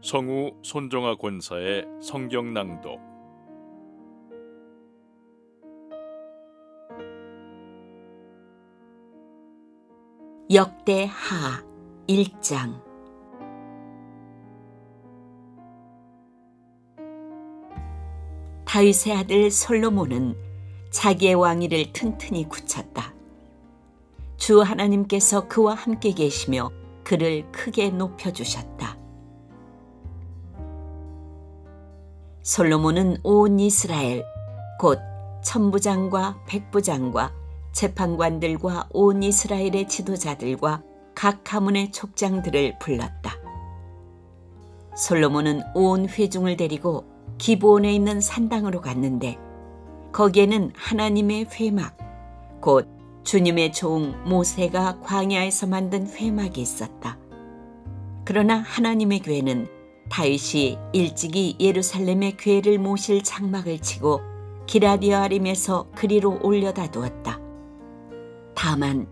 성우 손정아 권사의 성경 낭독. 역대하 1장. 다윗의 아들 솔로몬은 자기의 왕위를 튼튼히 굳혔다. 주 하나님께서 그와 함께 계시며 그를 크게 높여주셨다. 솔로몬은 온 이스라엘, 곧 천부장과 백부장과 재판관들과 온 이스라엘의 지도자들과 각 가문의 족장들을 불렀다. 솔로몬은 온 회중을 데리고 기브온에 있는 산당으로 갔는데 거기에는 하나님의 회막, 곧 주님의 종 모세가 광야에서 만든 회막이 있었다. 그러나 하나님의 궤는 다윗이 일찍이 예루살렘의 궤를 모실 장막을 치고 기럇여아림에서 그리로 올려다 두었다. 다만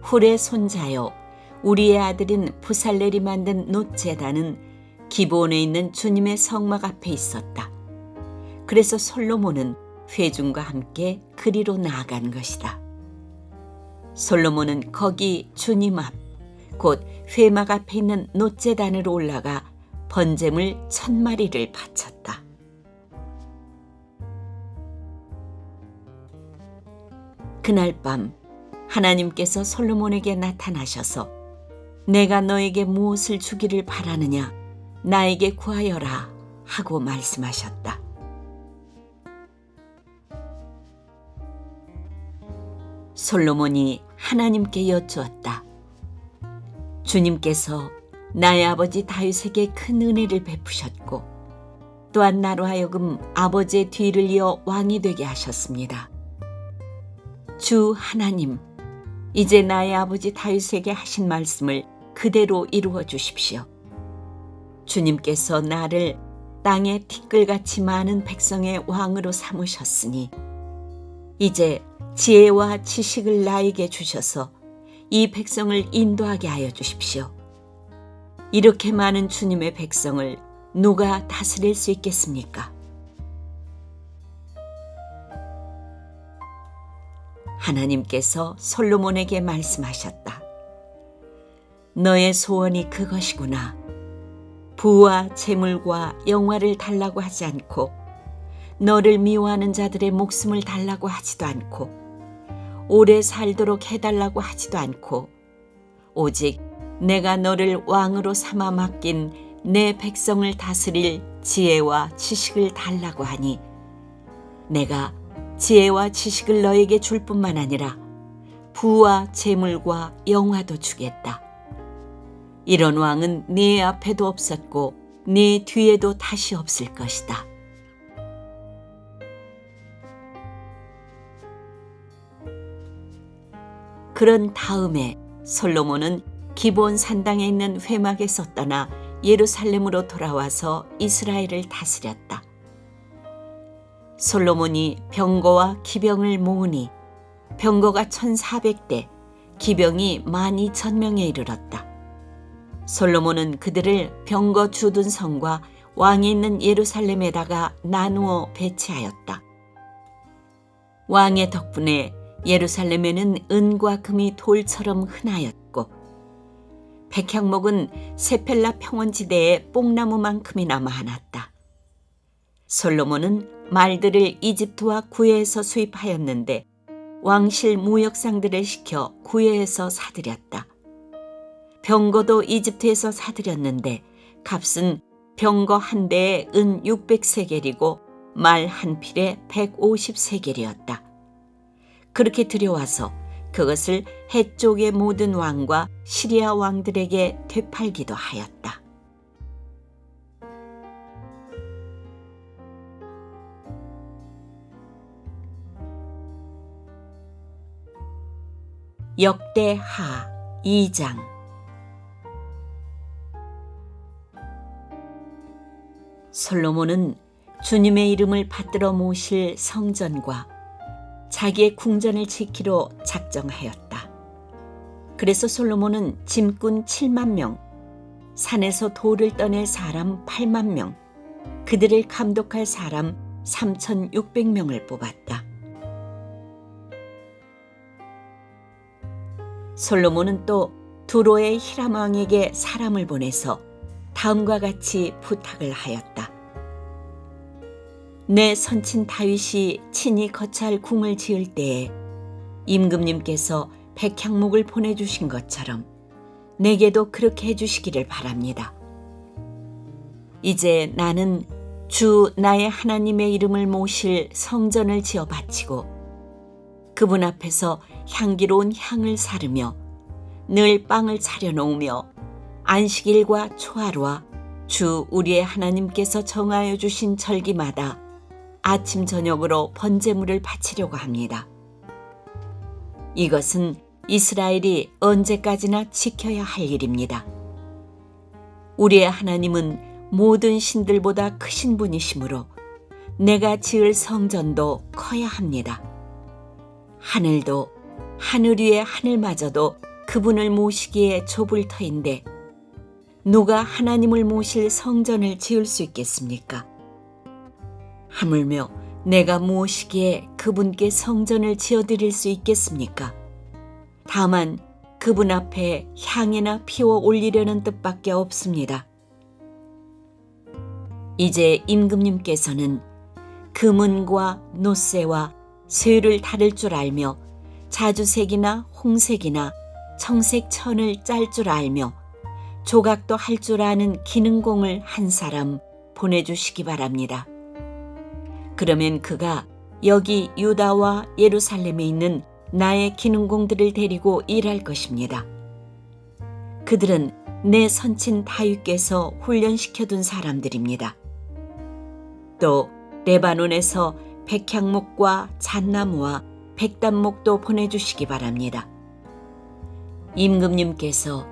훌의 손자요 우리의 아들인 부살렐이 만든 놋제단은 기브온에 있는 주님의 성막 앞에 있었다. 그래서 솔로몬은 회중과 함께 그리로 나아간 것이다. 솔로몬은 거기 주님 앞, 곧 회막 앞에 있는 놋제단으로 올라가 번제물 1000마리를 바쳤다. 그날 밤 하나님께서 솔로몬에게 나타나셔서 내가 너에게 무엇을 주기를 바라느냐 나에게 구하여라 하고 말씀하셨다. 솔로몬이 하나님께 여쭈었다. 주님께서 나의 아버지 다윗에게 큰 은혜를 베푸셨고 또한 나로 하여금 아버지의 뒤를 이어 왕이 되게 하셨습니다. 주 하나님, 이제 나의 아버지 다윗에게 하신 말씀을 그대로 이루어 주십시오. 주님께서 나를 땅의 티끌같이 많은 백성의 왕으로 삼으셨으니 이제 지혜와 지식을 나에게 주셔서 이 백성을 인도하게 하여 주십시오. 이렇게 많은 주님의 백성을 누가 다스릴 수 있겠습니까? 하나님께서 솔로몬에게 말씀하셨다. 너의 소원이 그것이구나. 부와 재물과 영화를 달라고 하지 않고 너를 미워하는 자들의 목숨을 달라고 하지도 않고 오래 살도록 해달라고 하지도 않고 오직 내가 너를 왕으로 삼아 맡긴 내 백성을 다스릴 지혜와 지식을 달라고 하니 내가 지혜와 지식을 너에게 줄 뿐만 아니라 부와 재물과 영화도 주겠다. 이런 왕은 네 앞에도 없었고 네 뒤에도 다시 없을 것이다. 그런 다음에 솔로몬은 기브온 산당에 있는 회막에서 떠나 예루살렘으로 돌아와서 이스라엘을 다스렸다. 솔로몬이 병거와 기병을 모으니 병거가 1400대, 기병이 12,000명에 이르렀다. 솔로몬은 그들을 병거 주둔 성과 왕이 있는 예루살렘에다가 나누어 배치하였다. 왕의 덕분에 예루살렘에는 은과 금이 돌처럼 흔하였고 백향목은 세펠라 평원지대에 뽕나무만큼이나 많았다. 솔로몬은 말들을 이집트와 구해에서 수입하였는데 왕실 무역상들을 시켜 구해에서 사들였다. 병거도 이집트에서 사들였는데 값은 병거 한 대에 은 600세겔이고 말 한 필에 150세겔이었다. 그렇게 들여와서 그것을 해쪽의 모든 왕과 시리아 왕들에게 되팔기도 하였다. 역대하 2장. 솔로몬은 주님의 이름을 받들어 모실 성전과 자기의 궁전을 지키러 작정하였다. 그래서 솔로몬은 짐꾼 7만 명, 산에서 돌을 떠낼 사람 8만 명, 그들을 감독할 사람 3,600명을 뽑았다. 솔로몬은 또 두로의 히람 왕에게 사람을 보내서 다음과 같이 부탁을 하였다. 내 선친 다윗이 친히 거처할 궁을 지을 때에 임금님께서 백향목을 보내주신 것처럼 내게도 그렇게 해주시기를 바랍니다. 이제 나는 주 나의 하나님의 이름을 모실 성전을 지어 바치고 그분 앞에서 향기로운 향을 사르며 늘 빵을 차려놓으며 안식일과 초하루와 주 우리의 하나님께서 정하여 주신 절기마다 아침 저녁으로 번제물을 바치려고 합니다. 이것은 이스라엘이 언제까지나 지켜야 할 일입니다. 우리의 하나님은 모든 신들보다 크신 분이시므로 내가 지을 성전도 커야 합니다. 하늘도 하늘 위의 하늘마저도 그분을 모시기에 좁을 터인데 누가 하나님을 모실 성전을 지을 수 있겠습니까? 하물며 내가 무엇이기에 그분께 성전을 지어드릴 수 있겠습니까? 다만 그분 앞에 향이나 피워 올리려는 뜻밖에 없습니다. 이제 임금님께서는 금은과 노쇠와 쇠를 다룰 줄 알며 자주색이나 홍색이나 청색 천을 짤 줄 알며 조각도 할 줄 아는 기능공을 한 사람 보내주시기 바랍니다. 그러면 그가 여기 유다와 예루살렘에 있는 나의 기능공들을 데리고 일할 것입니다. 그들은 내 선친 다윗께서 훈련시켜둔 사람들입니다. 또 레바논에서 백향목과 잣나무와 백단목도 보내주시기 바랍니다. 임금님께서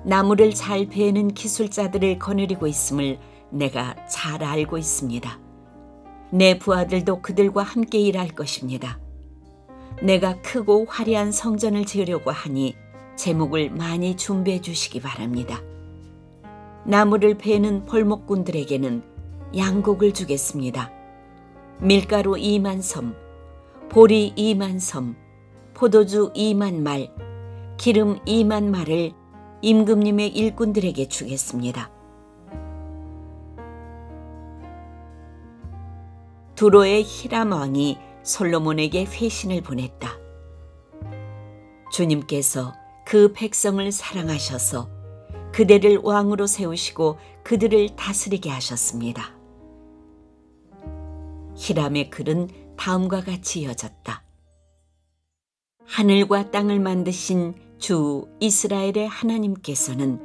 나무를 잘 베는 기술자들을 거느리고 있음을 내가 잘 알고 있습니다. 내 부하들도 그들과 함께 일할 것입니다. 내가 크고 화려한 성전을 지으려고 하니 제목을 많이 준비해 주시기 바랍니다. 나무를 베는 벌목꾼들에게는 양곡을 주겠습니다. 밀가루 2만 섬, 보리 2만 섬, 포도주 2만 말, 기름 2만 말을 임금님의 일꾼들에게 주겠습니다. 두로의 히람 왕이 솔로몬에게 회신을 보냈다. 주님께서 그 백성을 사랑하셔서 그들을 왕으로 세우시고 그들을 다스리게 하셨습니다. 히람의 글은 다음과 같이 이어졌다. 하늘과 땅을 만드신 주 이스라엘의 하나님께서는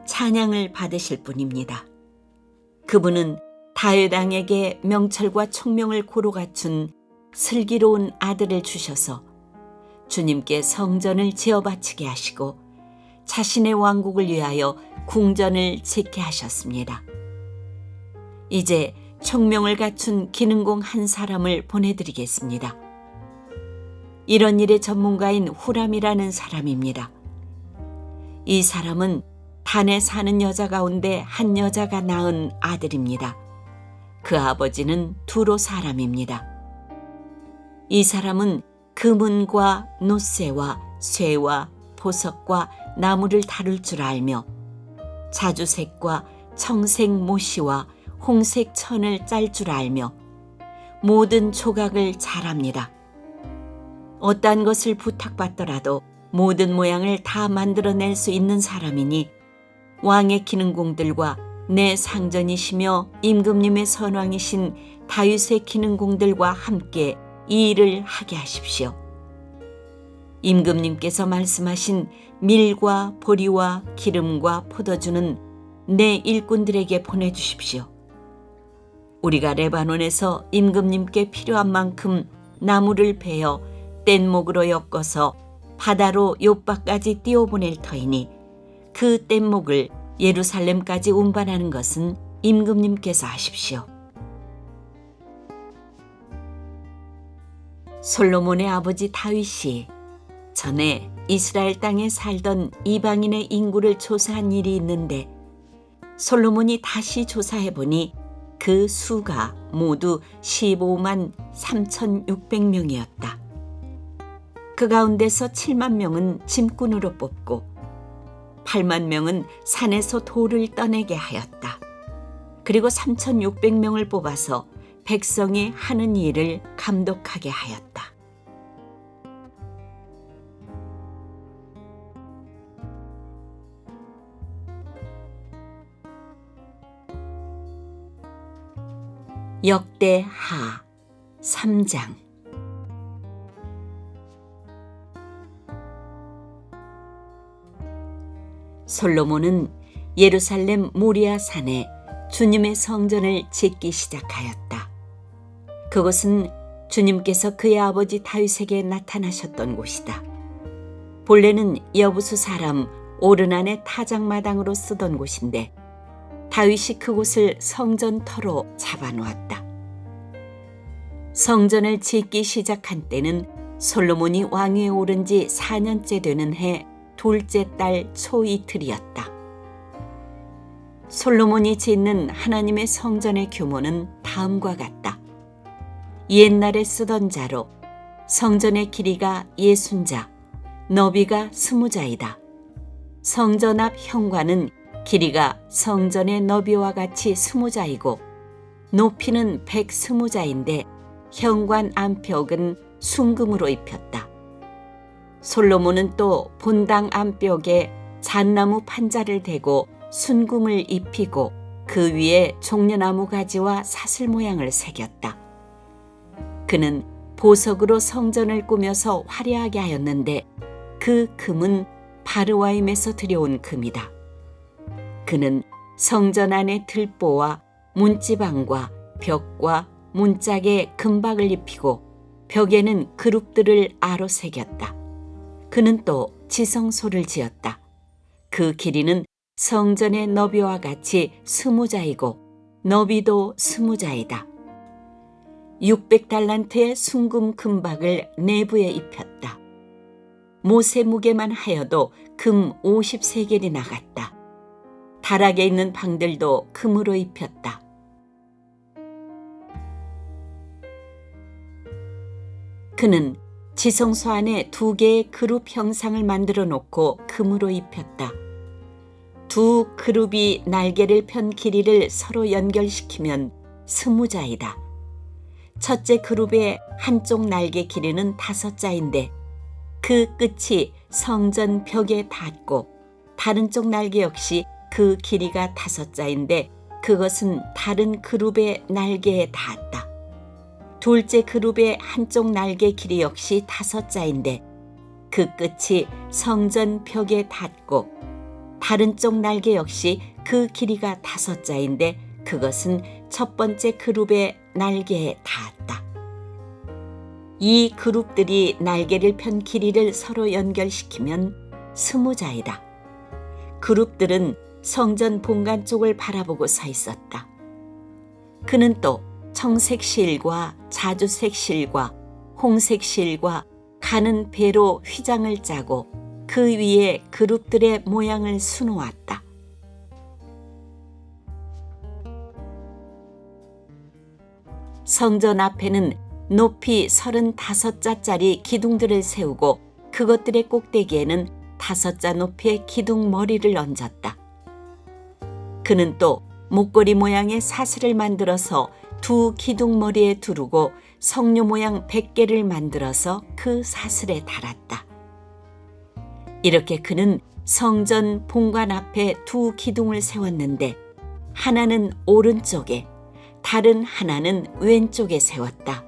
찬양을 받으실 분입니다. 그분은 다윗 왕에게 명철과 총명을 고루 갖춘 슬기로운 아들을 주셔서 주님께 성전을 지어 바치게 하시고 자신의 왕국을 위하여 궁전을 짓게 하셨습니다. 이제 총명을 갖춘 기능공 한 사람을 보내드리겠습니다. 이런 일의 전문가인 후람이라는 사람입니다. 이 사람은 단에 사는 여자 가운데 한 여자가 낳은 아들입니다. 그 아버지는 두로 사람입니다. 이 사람은 금은과 노쇠와 쇠와 보석과 나무를 다룰 줄 알며 자주색과 청색 모시와 홍색 천을 짤 줄 알며 모든 조각을 잘합니다. 어떠한 것을 부탁받더라도 모든 모양을 다 만들어낼 수 있는 사람이니 왕의 기능공들과 내 상전이시며 임금님의 선왕이신 다윗의 기능공들과 함께 이 일을 하게 하십시오. 임금님께서 말씀하신 밀과 보리와 기름과 포도주는 내 일꾼들에게 보내주십시오. 우리가 레바논에서 임금님께 필요한 만큼 나무를 베어 뗏목으로 엮어서 바다로 욥바까지 띄워보낼 터이니 그 뗏목을 예루살렘까지 운반하는 것은 임금님께서 하십시오. 솔로몬의 아버지 다윗이 전에 이스라엘 땅에 살던 이방인의 인구를 조사한 일이 있는데 솔로몬이 다시 조사해 보니 그 수가 모두 15만 3,600명이었다. 그 가운데서 7만 명은 짐꾼으로 뽑고 8만 명은 산에서 돌을 떠내게 하였다. 그리고 3,600명을 뽑아서 백성이 하는 일을 감독하게 하였다. 역대하 3장. 솔로몬은 예루살렘 모리아 산에 주님의 성전을 짓기 시작하였다. 그곳은 주님께서 그의 아버지 다윗에게 나타나셨던 곳이다. 본래는 여부수 사람 오르난의 타작마당으로 쓰던 곳인데 다윗이 그곳을 성전터로 잡아놓았다. 성전을 짓기 시작한 때는 솔로몬이 왕위에 오른 지 4년째 되는 해 둘째 달 초이틀이었다. 솔로몬이 짓는 하나님의 성전의 규모는 다음과 같다. 옛날에 쓰던 자로 성전의 길이가 60자, 너비가 20자이다. 성전 앞 현관은 길이가 성전의 너비와 같이 20자이고 높이는 120자인데 현관 안벽은 순금으로 입혔다. 솔로몬은 또 본당 안벽에 잣나무 판자를 대고 순금을 입히고 그 위에 종려나무 가지와 사슬 모양을 새겼다. 그는 보석으로 성전을 꾸며서 화려하게 하였는데 그 금은 바르와임에서 들여온 금이다. 그는 성전 안에 들보와 문지방과 벽과 문짝에 금박을 입히고 벽에는 그룹들을 아로 새겼다. 그는 또 지성소를 지었다. 그 길이는 성전의 너비와 같이 20자이고 너비도 20자이다. 600달란트의 순금 금박을 내부에 입혔다. 모세 무게만 하여도 금 50세겔이 나갔다. 다락에 있는 방들도 금으로 입혔다. 그는 지성소 안에 2개의 그룹 형상을 만들어 놓고 금으로 입혔다. 2 그룹이 날개를 편 길이를 서로 연결시키면 20자이다. 첫째 그룹의 한쪽 날개 길이는 5자인데 그 끝이 성전 벽에 닿고 다른 쪽 날개 역시 그 길이가 5자인데 그것은 다른 그룹의 날개에 닿았다. 둘째 그룹의 한쪽 날개 길이 역시 5자인데 그 끝이 성전 벽에 닿고 다른 쪽 날개 역시 그 길이가 5자인데 그것은 첫 번째 그룹의 날개에 닿았다. 이 그룹들이 날개를 편 길이를 서로 연결시키면 20자이다. 그룹들은 성전 본관 쪽을 바라보고 서 있었다. 그는 또 청색 실과 자주색 실과 홍색 실과 가는 배로 휘장을 짜고 그 위에 그룹들의 모양을 수놓았다. 성전 앞에는 높이 35자짜리 기둥들을 세우고 그것들의 꼭대기에는 5자 높이의 기둥 머리를 얹었다. 그는 또 목걸이 모양의 사슬을 만들어서 2 기둥 머리에 두르고 성류 모양 100개를 만들어서 그 사슬에 달았다. 이렇게 그는 성전 본관 앞에 2 기둥을 세웠는데 하나는 오른쪽에 다른 하나는 왼쪽에 세웠다.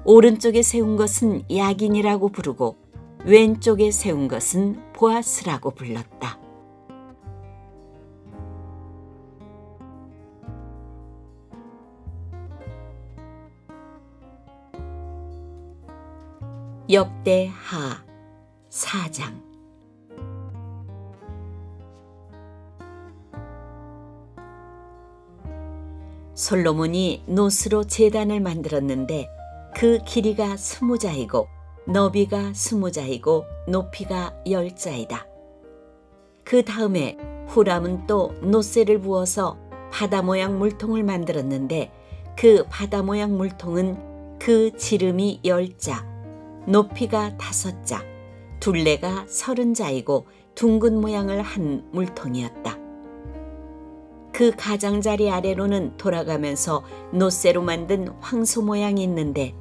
오른쪽에 세운 것은 야긴이라고 부르고 왼쪽에 세운 것은 보아스라고 불렀다. 역대하 4장. 솔로몬이 노스로 제단을 만들었는데 그 길이가 20자이고 너비가 20자이고 높이가 10자이다. 그 다음에 후람은 또 노쇠를 부어서 바다 모양 물통을 만들었는데 그 바다 모양 물통은 그 지름이 10자, 높이가 5자, 둘레가 30자이고 둥근 모양을 한 물통이었다. 그 가장자리 아래로는 돌아가면서 노쇠로 만든 황소 모양이 있는데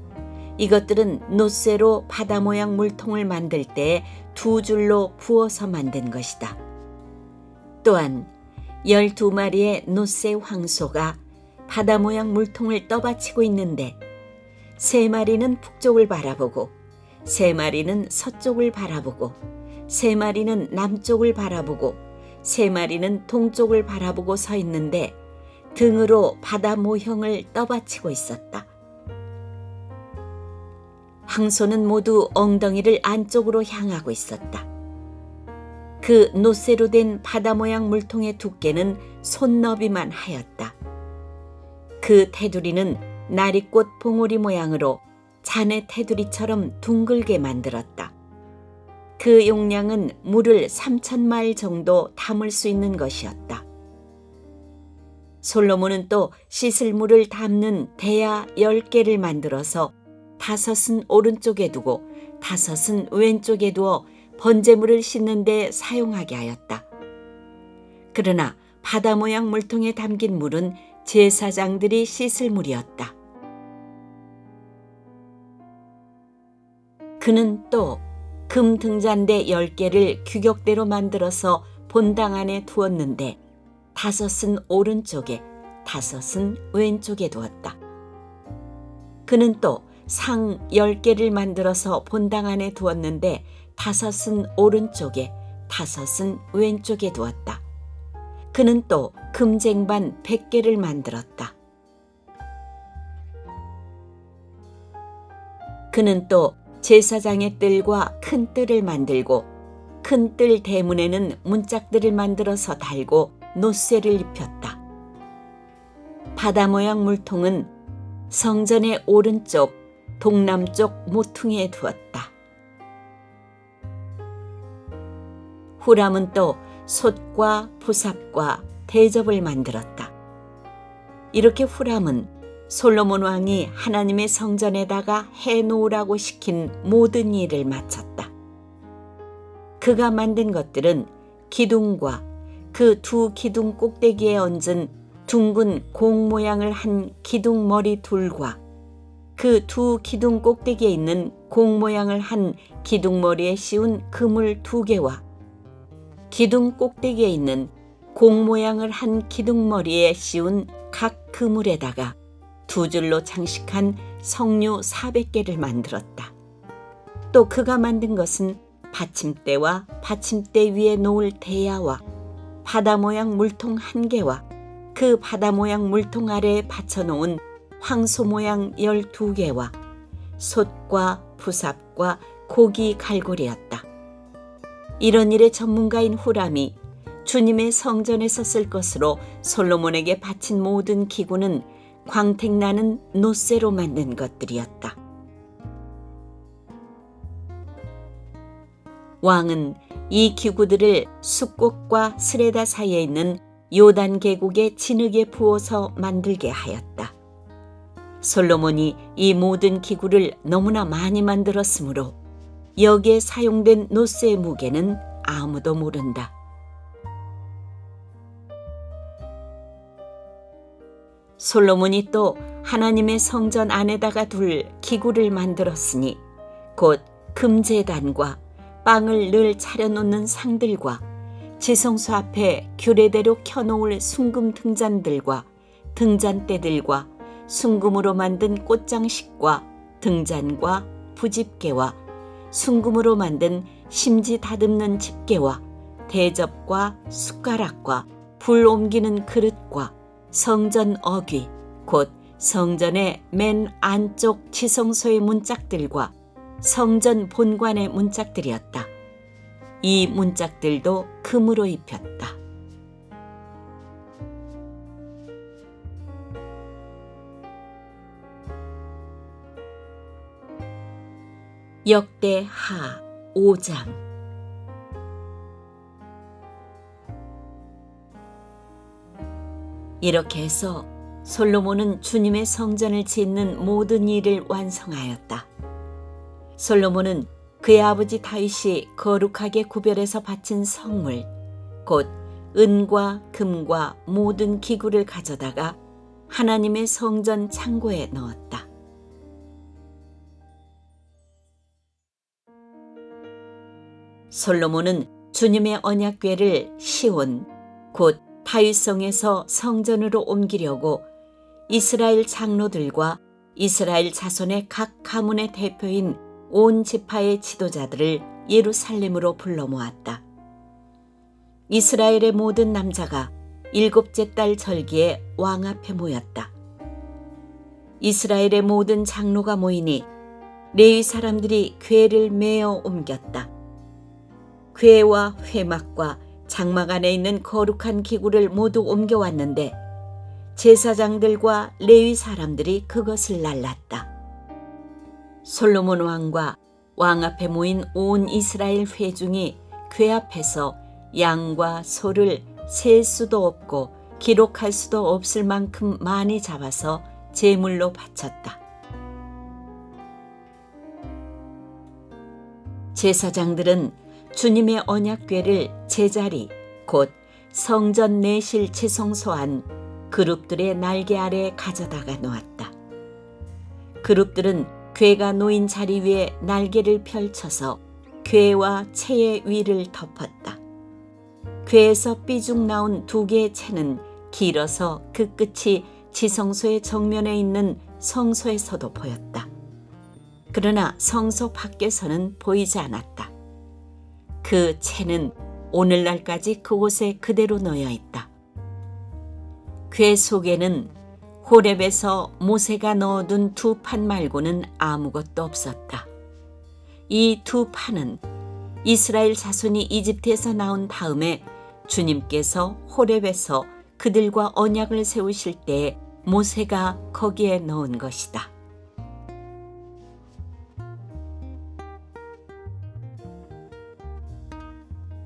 이것들은 노쇠로 바다 모양 물통을 만들 때 2줄로 부어서 만든 것이다. 또한 12마리의 노쇠 황소가 바다 모양 물통을 떠받치고 있는데 3마리는 북쪽을 바라보고 3마리는 서쪽을 바라보고 3마리는 남쪽을 바라보고 3마리는 동쪽을 바라보고 서 있는데 등으로 바다 모형을 떠받치고 있었다. 황소는 모두 엉덩이를 안쪽으로 향하고 있었다. 그 노쇠로 된 바다 모양 물통의 두께는 손너비만 하였다. 그 테두리는 나리꽃 봉오리 모양으로 자네 테두리처럼 둥글게 만들었다. 그 용량은 물을 3,000마일 정도 담을 수 있는 것이었다. 솔로몬은 또 씻을 물을 담는 대야 10개를 만들어서 5은 오른쪽에 두고 5은 왼쪽에 두어 번제물을 씻는 데 사용하게 하였다. 그러나 바다 모양 물통에 담긴 물은 제사장들이 씻을 물이었다. 그는 또 금 등잔대 10개를 규격대로 만들어서 본당 안에 두었는데 5은 오른쪽에 5은 왼쪽에 두었다. 그는 또 상 10개를 만들어서 본당 안에 두었는데 5은 오른쪽에 5은 왼쪽에 두었다. 그는 또 금쟁반 100개를 만들었다. 그는 또 제사장의 뜰과 큰 뜰을 만들고 큰 뜰 대문에는 문짝들을 만들어서 달고 노쇠를 입혔다. 바다 모양 물통은 성전의 오른쪽 동남쪽 모퉁이에 두었다. 후람은 또 솥과 부삽과 대접을 만들었다. 이렇게 후람은 솔로몬 왕이 하나님의 성전에다가 해놓으라고 시킨 모든 일을 마쳤다. 그가 만든 것들은 기둥과 그 2 기둥 꼭대기에 얹은 둥근 공 모양을 한 기둥 머리 둘과 그 2 기둥 꼭대기에 있는 공 모양을 한 기둥 머리에 씌운 그물 2개와 기둥 꼭대기에 있는 공 모양을 한 기둥 머리에 씌운 각 그물에다가 2줄로 장식한 석류 400개를 만들었다. 또 그가 만든 것은 받침대와 받침대 위에 놓을 대야와 바다 모양 물통 1개와 그 바다 모양 물통 아래에 받쳐놓은 황소 모양 12개와 솥과 부삽과 고기 갈고리였다. 이런 일의 전문가인 후람이 주님의 성전에서 쓸 것으로 솔로몬에게 바친 모든 기구는 광택나는 노쇠로 만든 것들이었다. 왕은 이 기구들을 숫꽃과 스레다 사이에 있는 요단 계곡의 진흙에 부어서 만들게 하였다. 솔로몬이 이 모든 기구를 너무나 많이 만들었으므로 여기에 사용된 노쇠의 무게는 아무도 모른다. 솔로몬이 또 하나님의 성전 안에다가 둘 기구를 만들었으니 곧 금제단과 빵을 늘 차려놓는 상들과 지성소 앞에 규례대로 켜놓을 순금 등잔들과 등잔대들과 순금으로 만든 꽃장식과 등잔과 부집게와 순금으로 만든 심지 다듬는 집게와 대접과 숟가락과 불 옮기는 그릇과 성전 어귀 곧 성전의 맨 안쪽 지성소의 문짝들과 성전 본관의 문짝들이었다. 이 문짝들도 금으로 입혔다. 역대하 5장 이렇게 해서 솔로몬은 주님의 성전을 짓는 모든 일을 완성하였다. 솔로몬은 그의 아버지 다윗이 거룩하게 구별해서 바친 성물, 곧 은과 금과 모든 기구를 가져다가 하나님의 성전 창고에 넣었다. 솔로몬은 주님의 언약궤를 시온, 곧 다윗성에서 성전으로 옮기려고 이스라엘 장로들과 이스라엘 자손의 각 가문의 대표인 온 지파의 지도자들을 예루살렘으로 불러 모았다. 이스라엘의 모든 남자가 7째 달 절기에 왕 앞에 모였다. 이스라엘의 모든 장로가 모이니 레위 사람들이 궤를 메어 옮겼다. 궤와 회막과 장막 안에 있는 거룩한 기구를 모두 옮겨왔는데 제사장들과 레위 사람들이 그것을 날랐다. 솔로몬 왕과 왕 앞에 모인 온 이스라엘 회중이 궤 앞에서 양과 소를 셀 수도 없고 기록할 수도 없을 만큼 많이 잡아서 제물로 바쳤다. 제사장들은 주님의 언약궤를 제자리, 곧 성전 내실 지성소 안 그룹들의 날개 아래 가져다가 놓았다. 그룹들은 궤가 놓인 자리 위에 날개를 펼쳐서 궤와 채의 위를 덮었다. 궤에서 삐죽 나온 2개의 채는 길어서 그 끝이 지성소의 정면에 있는 성소에서도 보였다. 그러나 성소 밖에서는 보이지 않았다. 그 채는 오늘날까지 그곳에 그대로 놓여 있다. 궤 속에는 호렙에서 모세가 넣어둔 2판 말고는 아무것도 없었다. 이 2판은 이스라엘 자손이 이집트에서 나온 다음에 주님께서 호렙에서 그들과 언약을 세우실 때에 모세가 거기에 넣은 것이다.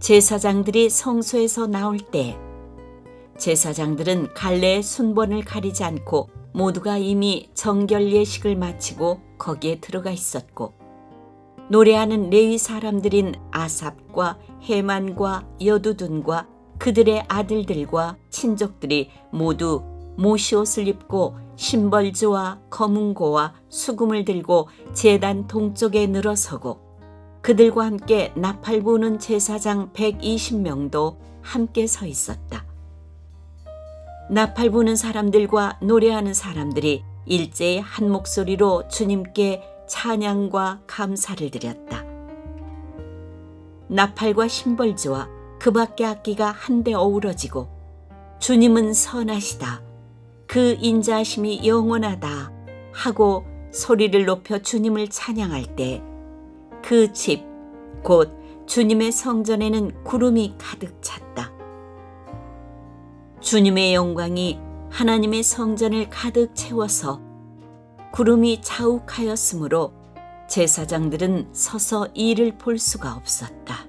제사장들이 성소에서 나올 때 제사장들은 갈래의 순번을 가리지 않고 모두가 이미 정결 예식을 마치고 거기에 들어가 있었고 노래하는 레위 사람들인 아삽과 헤만과 여두둔과 그들의 아들들과 친족들이 모두 모시옷을 입고 심벌주와 거문고와 수금을 들고 제단 동쪽에 늘어서고 그들과 함께 나팔 부는 제사장 120명도 함께 서 있었다. 나팔 부는 사람들과 노래하는 사람들이 일제히 한 목소리로 주님께 찬양과 감사를 드렸다. 나팔과 심벌주와 그 밖의 악기가 한데 어우러지고 주님은 선하시다. 그 인자하심이 영원하다 하고 소리를 높여 주님을 찬양할 때 그 집, 곧 주님의 성전에는 구름이 가득 찼다. 주님의 영광이 하나님의 성전을 가득 채워서 구름이 자욱하였으므로 제사장들은 서서 이를 볼 수가 없었다.